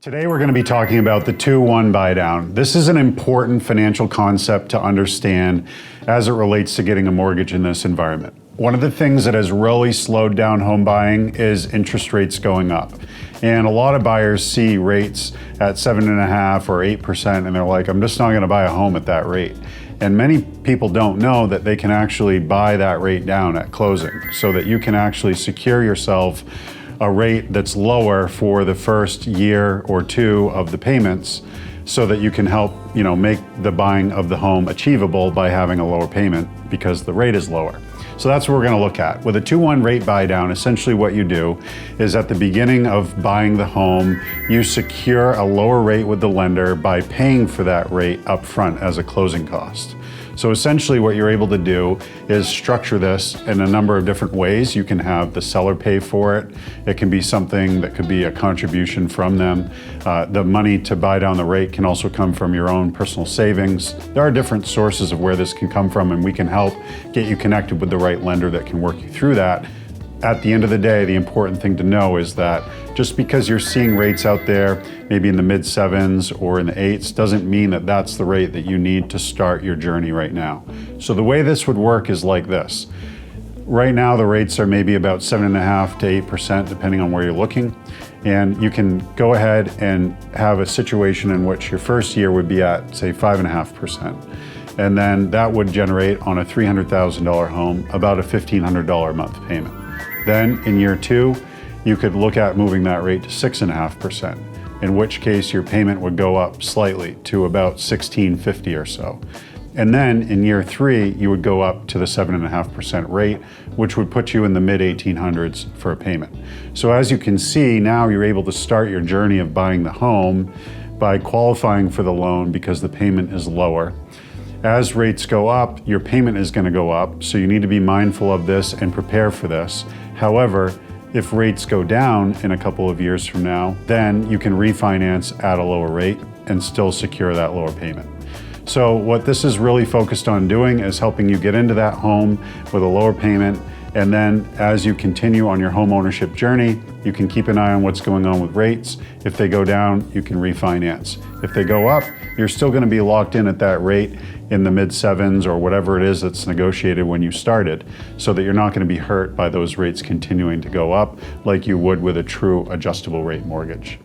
Today we're going to be talking about the 2-1 buy down. This is an important financial concept to understand as it relates to getting a mortgage in this environment. One of the things that has really slowed down home buying is interest rates going up. And a lot of buyers see rates at 7.5% or 8% and they're like, I'm just not going to buy a home at that rate. And many people don't know that they can actually buy that rate down at closing so that you can actually secure yourself a rate that's lower for the first year or two of the payments so that you can help, make the buying of the home achievable by having a lower payment because the rate is lower. So that's what we're going to look at. With a 2-1 rate buy down, essentially what you do is at the beginning of buying the home, you secure a lower rate with the lender by paying for that rate up front as a closing cost. So essentially what you're able to do is structure this in a number of different ways. You can have the seller pay for it. It can be something that could be a contribution from them. The money to buy down the rate can also come from your own personal savings. There are different sources of where this can come from, and we can help get you connected with the right lender that can work you through that. At the end of the day, the important thing to know is that just because you're seeing rates out there, maybe in the mid-7s or in the 8s, doesn't mean that that's the rate that you need to start your journey right now. So the way this would work is like this. Right now, the rates are maybe about 7.5% to 8%, depending on where you're looking. And you can go ahead and have a situation in which your first year would be at, say, 5.5%. And then that would generate on a $300,000 home about a $1,500 a month payment. Then in year 2, you could look at moving that rate to 6.5%, in which case your payment would go up slightly to about $1,650 or so. And then in year 3, you would go up to the 7.5% rate, which would put you in the mid-1800s for a payment. So as you can see, now you're able to start your journey of buying the home by qualifying for the loan because the payment is lower. As rates go up, your payment is going to go up, so you need to be mindful of this and prepare for this. However, if rates go down in a couple of years from now, then you can refinance at a lower rate and still secure that lower payment. So what this is really focused on doing is helping you get into that home with a lower payment, and then as you continue on your home ownership journey, you can keep an eye on what's going on with rates. If they go down, you can refinance. If they go up, you're still going to be locked in at that rate in the mid-7s or whatever it is that's negotiated when you started, so that you're not going to be hurt by those rates continuing to go up like you would with a true adjustable rate mortgage.